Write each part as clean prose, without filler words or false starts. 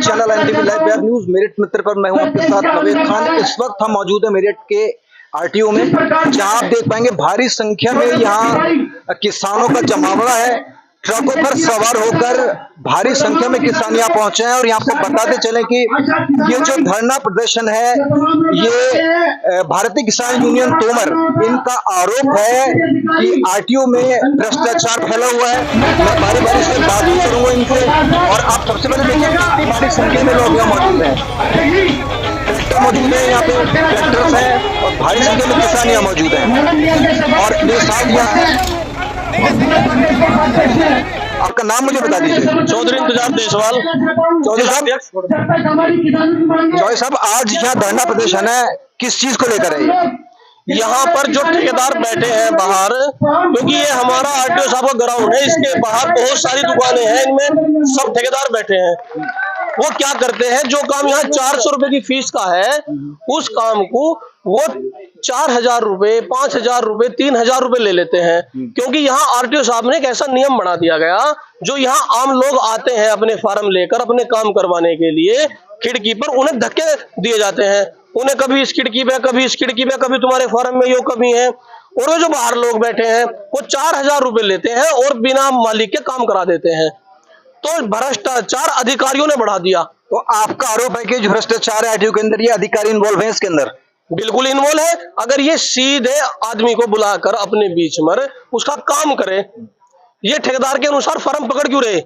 Channel NTV live web news Meerut Mitra पर मैं हूं आपके साथ नवेद खान। इस वक्त हम मौजूद हैं मेरठ के आरटीओ में, जहां आप देख पाएंगे भारी संख्या में यहां किसानों का जमावड़ा है। ट्रकों पर सवार होकर भारी संख्या में किसान यहाँ पहुंचे हैं और यहाँ पर बताते चले कि ये जो धरना प्रदर्शन है ये भारतीय किसान यूनियन तोमर, इनका आरोप है कि आरटीओ में भ्रष्टाचार फैला हुआ है। मैं बारी बारी से बात भी करूंगा इनसे। और आप सबसे पहले देखिए कितनी भारी संख्या में लोग यहाँ मौजूद हैं, ट्रैक्टर मौजूद है, यहाँ पे ट्रैक्टर्स हैं और भारी संख्या में किसान यहाँ मौजूद हैं। और मेरे साथ यहाँ आपका नाम मुझे बता दीजिए। चौधरी इंतजार देशवाल। चौधरी साहब, आज यहाँ धरना प्रदर्शन है, किस चीज को लेकर है? यहाँ पर जो ठेकेदार बैठे हैं बाहर, क्योंकि ये हमारा आरटीओ साहब का ग्राउंड है, इसके बाहर बहुत सारी दुकानें हैं, इनमें सब ठेकेदार बैठे हैं। वो क्या करते हैं, जो काम यहाँ 400 रुपए की फीस का है, उस काम को वो 4000 रुपए, 5000 रुपए, 3000 रुपए ले लेते हैं। क्योंकि यहाँ आरटीओ साहब ने एक ऐसा नियम बना दिया गया, जो यहाँ आम लोग आते हैं अपने फार्म लेकर अपने काम करवाने के लिए, खिड़की पर उन्हें धक्के दिए जाते हैं। उन्हें कभी इस खिड़की पे, कभी इस खिड़की पे, कभी तुम्हारे फार्म में यो कभी है। और वो जो बाहर लोग बैठे हैं वो 4000 रुपए लेते हैं और बिना मालिक के काम करा देते हैं। तो भ्रष्टाचार अधिकारियों ने बढ़ा दिया। तो आपका आरोप है कि जो भ्रष्टाचार है आरटीओ के अंदर, ये अधिकारी इन्वॉल्व है इसके अंदर? बिल्कुल इन्वॉल्व है। अगर ये सीधे आदमी को बुलाकर अपने बीच में उसका काम करे, ये ठेकेदार के अनुसार फार्म पकड़ क्यों रहे?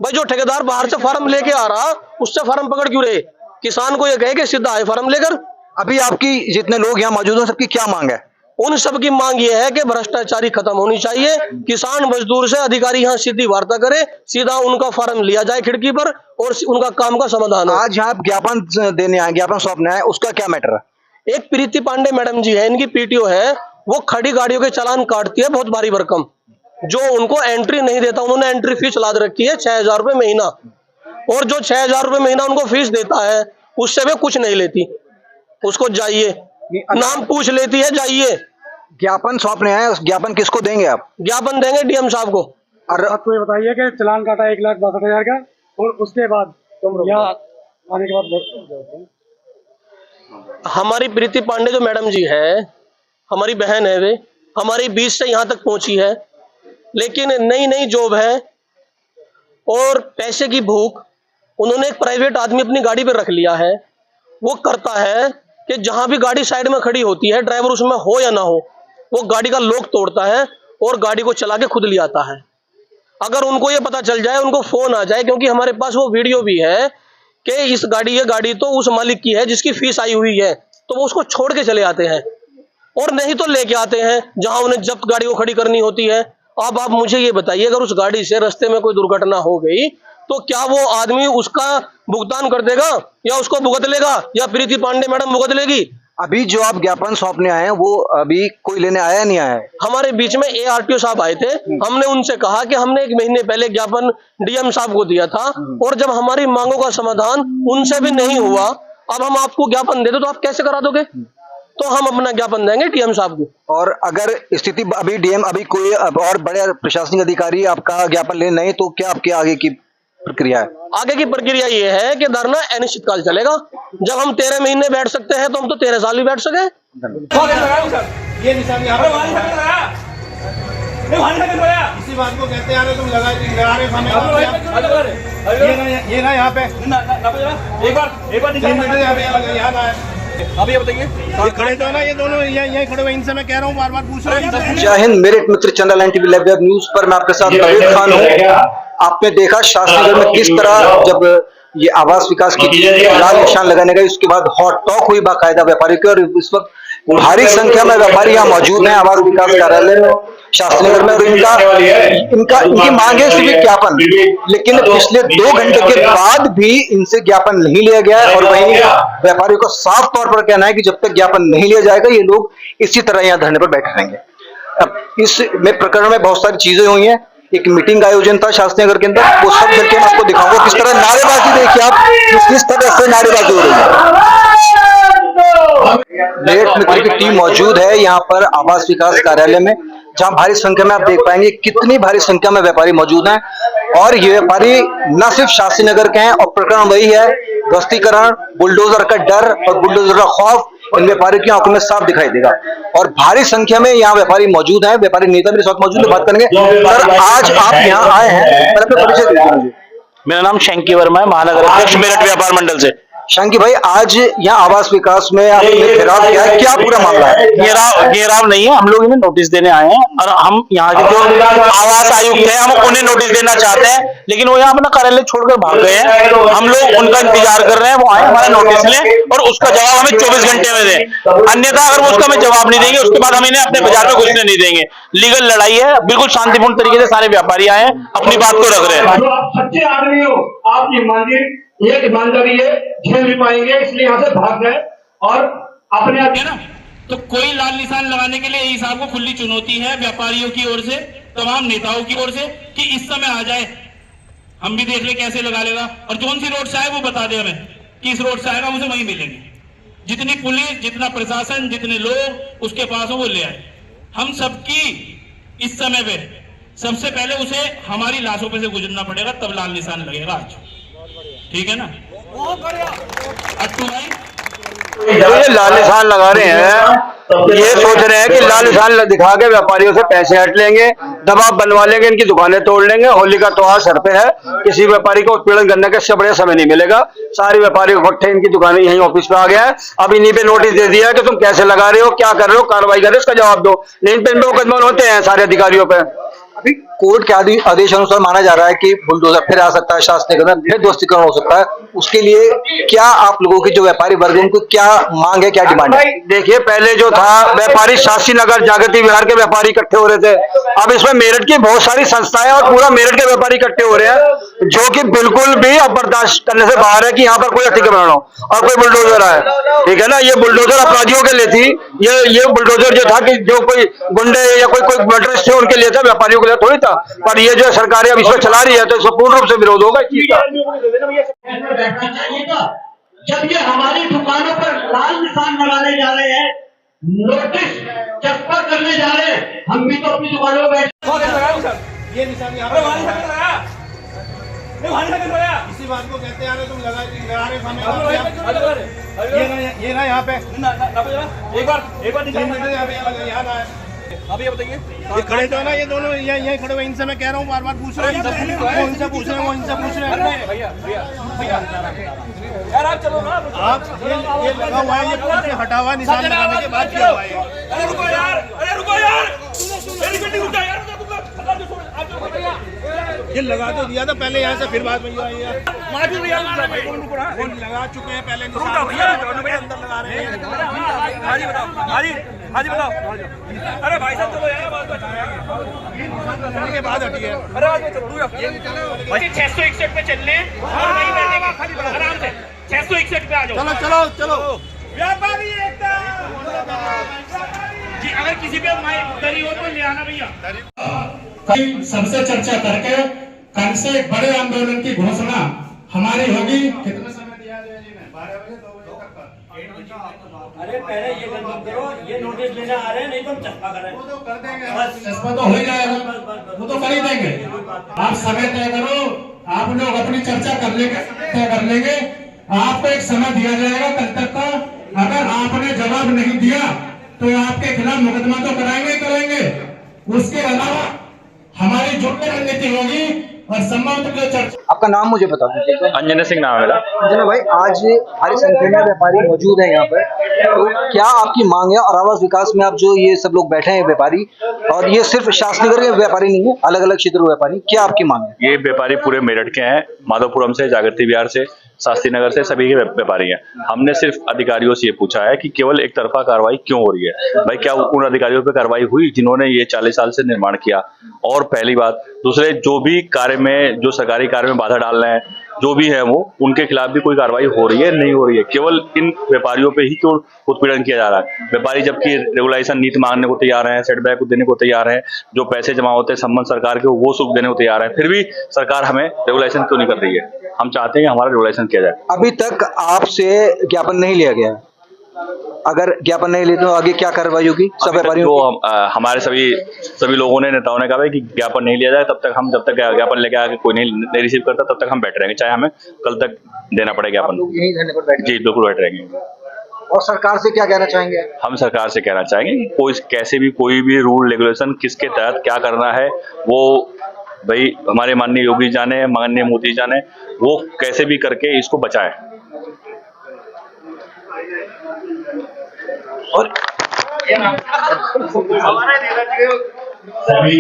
भाई जो ठेकेदार बाहर से फार्म लेके आ रहा, उससे फार्म पकड़ क्यों रहे? किसान को ये कहे कि सीधा आए फार्म लेकर। अभी आपकी जितने लोग यहाँ मौजूद हैं, सबकी क्या मांग है? उन सबकी मांग ये है कि भ्रष्टाचारी खत्म होनी चाहिए। किसान मजदूर से अधिकारी यहाँ सीधी वार्ता करे, सीधा उनका फार्म लिया जाए खिड़की पर और उनका काम का समाधान हो। आज यहाँ ज्ञापन देने आए, ज्ञापन सौंपने आए, उसका क्या मैटर है? एक प्रीति पांडे मैडम जी है, इनकी पीटीओ है, वो खड़ी गाड़ियों के चालान काटती है बहुत भारी भरकम, जो उनको एंट्री नहीं देता। उन्होंने एंट्री फीस लाद रखी है 6000 रुपए महीना, और जो 6000 रुपए महीना उनको फीस देता है उससे भी कुछ नहीं लेती। उसको जाइए, नाम पूछ लेती है, जाइए। ज्ञापन सौंपने आए, उस ज्ञापन किसको देंगे आप? ज्ञापन देंगे डीएम साहब को। और आपको ये बताइए कि चालान काटा 1,62,000 का, और उसके बाद यहाँ आने के बाद हमारी प्रीति पांडे जो मैडम जी है, हमारी बहन है, वे हमारी बीच से यहाँ तक पहुंची है, लेकिन नई नई जॉब है और पैसे की भूख, उन्होंने एक प्राइवेट आदमी अपनी गाड़ी पर रख लिया है। वो करता है कि जहां भी गाड़ी साइड में खड़ी होती है, ड्राइवर उसमें हो या ना हो, वो गाड़ी का लॉक तोड़ता है और गाड़ी को चला के खुद ले आता है। अगर उनको ये पता चल जाए, उनको फोन आ जाए, क्योंकि हमारे पास वो वीडियो भी है कि ये गाड़ी तो उस मालिक की है जिसकी फीस आई हुई है, तो वो उसको छोड़ के चले आते हैं और नहीं तो लेके आते हैं जहां उन्हें जब्त गाड़ी को खड़ी करनी होती है। अब आप मुझे ये बताइए, अगर उस गाड़ी से रास्ते में कोई दुर्घटना हो गई तो क्या वो आदमी उसका भुगतान कर देगा, या उसको भुगत लेगा, या प्रीति पांडे मैडम भुगत लेगी? अभी जो आप ज्ञापन सौंपने आए हैं, वो अभी कोई लेने आया नहीं आया है? हमारे बीच में ARTO साहब आए थे। हमने उनसे कहा कि हमने 1 महीने पहले ज्ञापन डीएम साहब को दिया था, और जब हमारी मांगों का समाधान उनसे भी नहीं हुआ, अब हम आपको ज्ञापन दे दो तो आप कैसे करा दोगे? तो हम अपना ज्ञापन देंगे डीएम साहब को। और अगर स्थिति अभी डीएम, अभी कोई और बड़े प्रशासनिक अधिकारी आपका ज्ञापन ले नहीं, तो क्या आपके आगे की प्रक्रिया है? आगे की प्रक्रिया ये है कि धरना अनिश्चितकाल चलेगा। जब हम 13 महीने बैठ सकते हैं, तो हम तो 13 साल भी बैठ सके। ये निशान यहाँ इसी बात को कहते हैं, तुम लगा रहे समय ये ना यहाँ पे एक बार यहाँ ना है। अब ये बताइए, खड़े तो ना ये दोनों यहीं खड़े हुए, इनसे मैं कह रहा हूँ, बार बार पूछ रहा हूँ। जय हिंद Meerut Mitra channel NTV live web news पर मैं आपके साथ नवेद खान हूँ। आपने देखा शास्त्रीनगर में किस तरह जब ये आवास विकास की लाल निशान लगाने गए, उसके बाद हॉट टॉक हुई बाकायदा व्यापारी की, और इस वक्त भारी संख्या में व्यापारी यहाँ मौजूद हैं आवास विकास कार्यालय में शास्त्रीनगर में। और इनकी मांग है सिर्फ ज्ञापन, लेकिन पिछले 2 घंटे के बाद भी इनसे ज्ञापन नहीं लिया गया है। और वहीं व्यापारियों को साफ तौर पर कहना है कि जब तक ज्ञापन नहीं लिया जाएगा, ये लोग इसी तरह यहाँ धरने पर बैठे रहेंगे। अब इस प्रकरण में बहुत सारी चीजें हुई हैं। एक मीटिंग का आयोजन था शास्त्रीनगर के अंदर, वो सब करके मैं आपको दिखाऊंगा किस तरह नारेबाजी, देखिए आप किस तरह से नारेबाजी हो रही है। मेरठ मित्र की टीम मौजूद है यहाँ पर आवास विकास कार्यालय में, जहां भारी संख्या में आप देख पाएंगे कितनी भारी संख्या में व्यापारी मौजूद हैं और ये व्यापारी न सिर्फ शास्त्री नगर के हैं और प्रकरण वही है, ध्वस्तीकरण, बुलडोजर का डर और बुलडोजर का खौफ इन व्यापारियों की आंखों में साफ दिखाई देगा और भारी संख्या में यहाँ व्यापारी मौजूद हैं। व्यापारी नेता मेरे साथ मौजूद है, बात करेंगे। सर, आज आप यहाँ आए हैं, पर अपना परिचय दीजिए मुझे। मेरा नाम शंकी वर्मा है, महानगर अध्यक्ष मेरठ व्यापार मंडल से। शंकी भाई, आज यहाँ आवास विकास में आपने घेराव किया है, क्या पूरा मामला है? घेराव नहीं है, हम लोग इन्हें नोटिस देने आए हैं और हम यहाँ के जो आवास आयुक्त हैं हम उन्हें नोटिस देना चाहते हैं, लेकिन वो यहाँ अपना कार्यालय छोड़कर भाग गए हैं। हम लोग उनका इंतजार कर रहे हैं, वो आए हमारा नोटिस लें और उसका जवाब हमें 24 घंटे में दें, अन्यथा अगर वो उसका हमें जवाब नहीं देंगे उसके बाद हम इन्हें अपने बाजार में घुसने नहीं देंगे। लीगल लड़ाई है, बिल्कुल शांतिपूर्ण तरीके से सारे व्यापारी आए हैं, अपनी बात को रख रहे हैं। आप सच्चे आदमी हो, आपकी ईमानदारी है, झेल भी पाएंगे, इसलिए यहाँ से भाग गए और अपने आप ना। तो कोई लाल निशान लगाने के लिए एई साहब को खुली चुनौती है व्यापारियों की ओर से, तमाम नेताओं की ओर से, कि इस समय आ जाए, हम भी देख ले कैसे लगा लेगा और कौन सी रोड से आए वो बता दे हमें कि इस रोड से आएगा, मुझे वहीं मिलेंगे। जितनी पुलिस, जितना प्रशासन, जितने लोग उसके पास हो वो ले आए। हम सबकी इस समय पे सबसे पहले उसे हमारी लाशों पे से गुजरना पड़ेगा, तब लाल निशान लगेगा आज, ठीक है ना? अट्टू भाई जो ये लाल निशान लगा रहे हैं, ये सोच रहे हैं कि लाल निशान दिखा के व्यापारियों से पैसे हट लेंगे, दबाव बनवा लेंगे, इनकी दुकानें तोड़ लेंगे। होली का त्योहार सर पे है, किसी व्यापारी को उत्पीड़न करने का इससे बड़ा समय नहीं मिलेगा। सारे व्यापारी इकट्ठे इनकी दुकानें यहीं ऑफिस पे आ गया है, अब इन्हीं पे नोटिस दे दिया है कि तुम कैसे लगा रहे हो, क्या कर रहे हो, कार्रवाई करो, इसका जवाब दो। लेकिन पे इन पे मुकदमा होते हैं सारे अधिकारियों पे। अभी कोर्ट के आदेश अनुसार माना जा रहा है कि बुलडोजर फिर आ सकता है, शास्त्री नगर फिर ध्वस्तीकरण हो सकता है। उसके लिए क्या आप लोगों की जो व्यापारी वर्ग उनको क्या मांग है, क्या डिमांड है? देखिए, पहले जो था व्यापारी शास्त्री नगर जागृति विहार के व्यापारी इकट्ठे हो रहे थे, अब इसमें मेरठ की बहुत सारी संस्थाएं और पूरा मेरठ के व्यापारी इकट्ठे हो रहे हैं, जो कि बिल्कुल भी अब बर्दाश्त करने से बाहर है कि यहाँ पर कोई अतिक्रमण हो और कोई बुलडोजर आए, ठीक है ना? ये बुलडोजर अपराधियों के लिए थी, ये बुलडोजर जो था कि जो कोई गुंडे या कोई मर्डरर्स थे उनके लिए था, व्यापारियों के लिए थोड़ी था। पर ये जो सरकारें अब इसमें चला रही है तो इसको पूर्ण रूप से विरोध होगा इस चीज का। बैठना चाहिए था। जब ये हमारी दुकानों पर लाल निशान लगाने जा रहे हैं, नोटिस चस्पा करने जा रहे हैं, हम भी तो अपनी दुकानों में बैठे। ये निशान यहाँ पर इसी बात को कहते हैं, तुम लगा रहे सामने, ये ना यहाँ पे एक बार यहाँ ना है। अब ये बताइए, ये खड़े तो है ना, ये दोनों यहीं खड़े हुए, इनसे मैं कह रहा हूँ, बार बार पूछ रहे हैं, वो इनसे पूछ रहे हैं, भैया यार आप चलो ना, आप ये लगा हुआ है, ये पूरे हटा हुआ निशान लगाने के बाद क्या हुआ है? अरे रुको यार, मेरी गड्डी रुक जा यार, ये लगा तो दिया था पहले यहाँ से, फिर बाद में आई यार, माफी भैया, वो लगा चुके हैं पहले निशान भैया, अंदर लगा रहे हैं। हाजी बताओ, अरे भाई साहब चलो यार, बात बताने के बाद हटिए, अरे आज चलो 661 पे चलने और नहीं बैठेगा आराम से, 661 पे आ जाओ। चलो व्यापारी एकता जी, अगर किसी पे दरी हो तो ले आना भैया। सबसे चर्चा करके कल से बड़े आंदोलन की घोषणा हमारी होगी। कितना समय दिया जाए जी? 12 बजे 2 बजे तक। अरे पहले ये बंद करो, ये नोटिस लेने आ रहे हैं, नहीं तो हम चस्पा कर रहे हैं। वो तो कर देंगे, चस्पा तो हो ही जाएगा, वो तो कर ही देंगे। आप समय तय करो, आप लोग अपनी चर्चा तय कर लेंगे, आपको एक समय दिया जाएगा कल तक का। अगर आपने जवाब नहीं दिया तो आपके खिलाफ मुकदमा तो कराएंगे। उसके अलावा हमारी जो रणनीति होगी और संभवतः जो चर्चा। आपका नाम मुझे बता दीजिए। अंजन सिंह नाम है मेरा। अंजना भाई, आज भारी संख्या में व्यापारी मौजूद हैं यहाँ पर, तो क्या आपकी मांग है? और आवास विकास में आप जो ये सब लोग बैठे हैं व्यापारी, और ये सिर्फ शास्त्री नगर के व्यापारी नहीं है, अलग अलग क्षेत्र के व्यापारी, क्या आपकी मांग है? ये व्यापारी पूरे मेरठ के हैं, माधोपुरम से, जागृति विहार से, शास्त्री नगर से, सभी के व्यापारी हैं। हमने सिर्फ अधिकारियों से ये पूछा है कि केवल एक तरफा कार्रवाई क्यों हो रही है। भाई, क्या उन अधिकारियों पे कार्रवाई हुई जिन्होंने ये 40 साल से निर्माण किया? और पहली बात, दूसरे जो भी कार्य में, जो सरकारी कार्य में बाधा डाल रहे हैं, जो भी है वो, उनके खिलाफ भी कोई कार्रवाई हो रही है? नहीं हो रही है। केवल इन व्यापारियों पे ही क्यों उत्पीड़न किया जा रहा है? व्यापारी जबकि रेगुलेशन नीति मांगने को तैयार हैं, सेटबैक देने को तैयार हैं, जो पैसे जमा होते हैं संबंध सरकार के वो सुख देने को तैयार है, फिर भी सरकार हमें रेगुलेशन क्यों नहीं कर रही है? हम चाहते हैं कि हमारा रेगुलेशन किया जाए। अभी तक आपसे ज्ञापन नहीं लिया गया है? अगर ज्ञापन नहीं लेते तो आगे क्या कार्रवाई होगी सब अभी तक व्यापारियों जो की? हमारे सभी लोगों ने, नेताओं ने कहा है कि ज्ञापन नहीं लिया जाए तब तक हम, जब तक ज्ञापन लेके आके कोई नहीं रिसीव करता तब तक हम बैठे रहेंगे, चाहे हमें कल तक देना पड़े ज्ञापन। लोग यही धरने पर बैठे जी बिल्कुल बैठे रहेंगे। और सरकार से क्या कहना चाहेंगे? हम सरकार से कहना चाहेंगे कि कोई भी रूल रेगुलेशन किसके तहत क्या करना है वो भाई हमारे माननीय योगी जाने, माननीय मोदी जाने, वो कैसे भी करके इसको बचाएं। और सभी